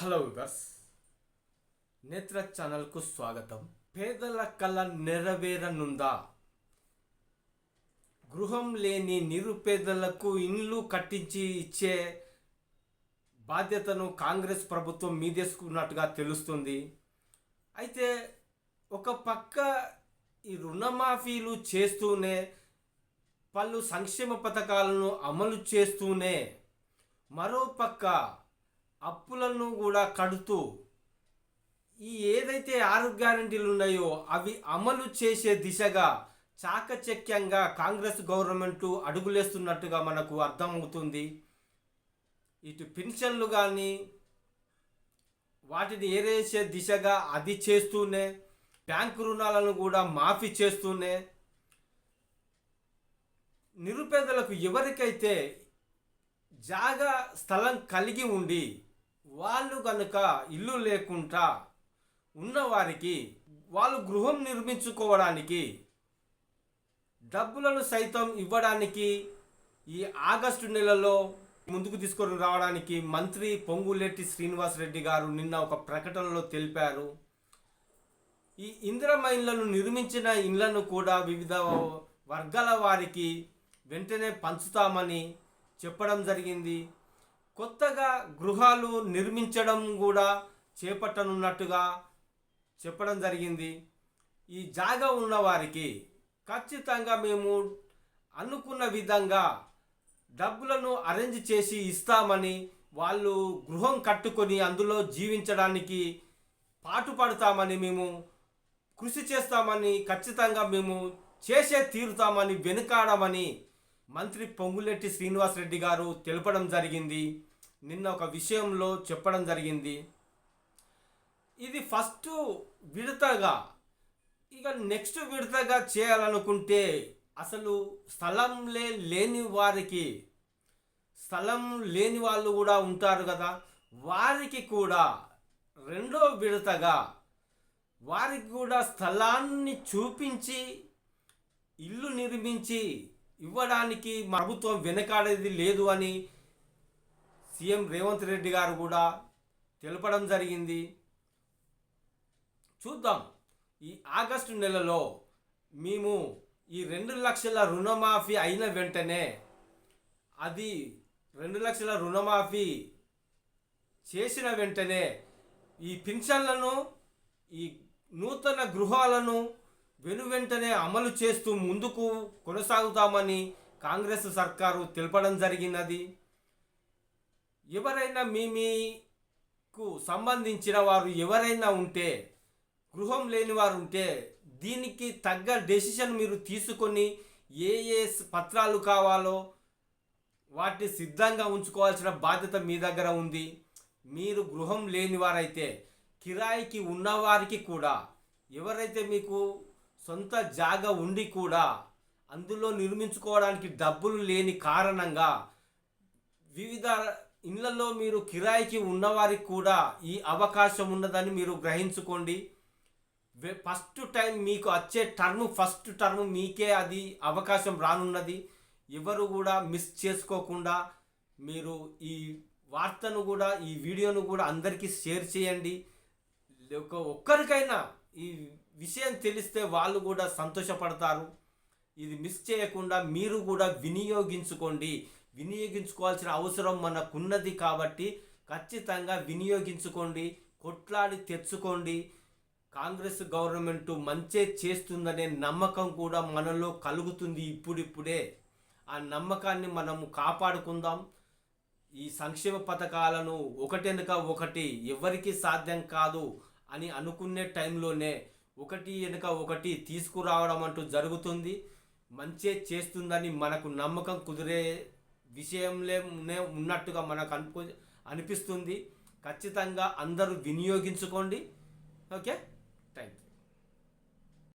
Hello viewers, నేత్ర ఛానల్కు స్వాగతం. పేదల కళ నెరవేరనుందా? గృహం లేని నిరుపేదలకు ఇండ్లు కట్టించి ఇచ్చే బాధ్యతను కాంగ్రెస్ ప్రభుత్వం మీదేసుకున్నట్టుగా తెలుస్తుంది. అయితే ఒక పక్క ఈ రుణమాఫీలు చేస్తూనే పలు సంక్షేమ పథకాలను అమలు చేస్తూనే మరోపక్క అప్పులను కూడా కడుతూ ఏదైతే 6 గ్యారెంటీలు ఉన్నాయో అవి అమలు చేసే దిశగా చాకచక్యంగా కాంగ్రెస్ గవర్నమెంట్ అడుగులేస్తున్నట్టుగా మనకు అర్థమవుతుంది. ఇటు పెన్షన్లు కానీ వాటిని ఏరేసే దిశగా అది చేస్తూనే బ్యాంకు రుణాలను కూడా మాఫీ చేస్తూనే నిరుపేదలకు ఎవరికైతే జాగా స్థలం కలిగి ఉండి వాళ్ళు కనుక ఇల్లు లేకుండా ఉన్నవారికి వాళ్ళు గృహం నిర్మించుకోవడానికి డబ్బులను సైతం ఇవ్వడానికి ఈ ఆగస్టు నెలలో ముందుకు తీసుకొని రావడానికి మంత్రి పొంగులేటి శ్రీనివాస్ రెడ్డి గారు నిన్న ఒక ప్రకటనలో తెలిపారు. ఈ ఇందిరమ్మ ఇళ్లను నిర్మించిన ఇళ్లను కూడా వివిధ వర్గాల వారికి వెంటనే పంచుతామని చెప్పడం జరిగింది. కొత్తగా గృహాలు నిర్మించడం కూడా చేపట్టనున్నట్టుగా చెప్పడం జరిగింది. ఈ జాగా ఉన్నవారికి ఖచ్చితంగా మేము అనుకున్న విధంగా డబ్బులను అరేంజ్ చేసి ఇస్తామని, వాళ్ళు గృహం కట్టుకొని అందులో జీవించడానికి పాటుపడతామని, మేము కృషి చేస్తామని, ఖచ్చితంగా మేము చేసే తీరుతామని, వెనుకాడమని మంత్రి పొంగులేటి శ్రీనివాస్ రెడ్డి గారు తెలపడం జరిగింది. నిన్న ఒక విషయంలో చెప్పడం జరిగింది. ఇది ఫస్ట్ విడతగా, ఇక నెక్స్ట్ విడతగా చేయాలనుకుంటే అసలు లేని వారికి, స్థలం లేని వాళ్ళు కూడా ఉంటారు కదా, వారికి కూడా రెండో విడతగా వారికి కూడా స్థలాన్ని చూపించి ఇల్లు నిర్మించి ఇవ్వడానికి ప్రభుత్వం వెనకాడేది లేదు అని సీఎం రేవంత్ రెడ్డి గారు కూడా తెలపడం జరిగింది. చూద్దాం, ఈ ఆగస్టు నెలలో మేము ఈ 2 లక్షల రుణమాఫీ అయిన వెంటనే, అది 2 లక్షల రుణమాఫీ చేసిన వెంటనే ఈ పింఛన్లను, ఈ నూతన గృహాలను వెనువెంటనే అమలు చేస్తూ ముందుకు కొనసాగుతామని కాంగ్రెస్ సర్కారు తెలపడం జరిగినది. ఎవరైనా మీకు సంబంధించిన వారు ఎవరైనా ఉంటే, గృహం లేని వారు ఉంటే దీనికి తగ్గ డెసిషన్ మీరు తీసుకొని ఏ పత్రాలు కావాలో వాటిని సిద్ధంగా ఉంచుకోవాల్సిన బాధ్యత మీ దగ్గర ఉంది. మీరు గృహం లేని వారైతే, కిరాయికి ఉన్నవారికి కూడా, ఎవరైతే మీకు సొంత జాగా ఉండి కూడా అందులో నిర్మించుకోవడానికి డబ్బులు లేని కారణంగా వివిధ ఇళ్లలో మీరు కిరాయికి ఉన్నవారికి కూడా ఈ అవకాశం ఉన్నదని మీరు గ్రహించుకోండి. ఫస్ట్ టైం మీకు వచ్చే ఫస్ట్ టర్మ్ మీకే అది అవకాశం రానున్నది. ఎవరు కూడా మిస్ చేసుకోకుండా మీరు ఈ వార్తను కూడా, ఈ వీడియోను కూడా అందరికీ షేర్ చేయండి. ఒక్కరికైనా ఈ విషయం తెలిస్తే వాళ్ళు కూడా సంతోషపడతారు. ఇది మిస్ చేయకుండా మీరు కూడా వినియోగించుకోండి. వినియోగించుకోవాల్సిన అవసరం మనకున్నది కాబట్టి ఖచ్చితంగా వినియోగించుకోండి, కొట్లాడి తెచ్చుకోండి. కాంగ్రెస్ గవర్నమెంట్ మంచే చేస్తుందనే నమ్మకం కూడా మనలో కలుగుతుంది ఇప్పుడిప్పుడే. ఆ నమ్మకాన్ని మనము కాపాడుకుందాం. ఈ సంక్షేమ పథకాలను ఒకటెనక ఒకటి ఎవరికి సాధ్యం కాదు అని అనుకునే టైంలోనే ఒకటి వెనుక ఒకటి తీసుకురావడం అంటూ జరుగుతుంది. మంచే చేస్తుందని మనకు నమ్మకం కుదిరే విషయంలోనే ఉన్నట్టుగా మనకు అనిపిస్తుంది. ఖచ్చితంగా అందరూ వినియోగించుకోండి. ఓకే.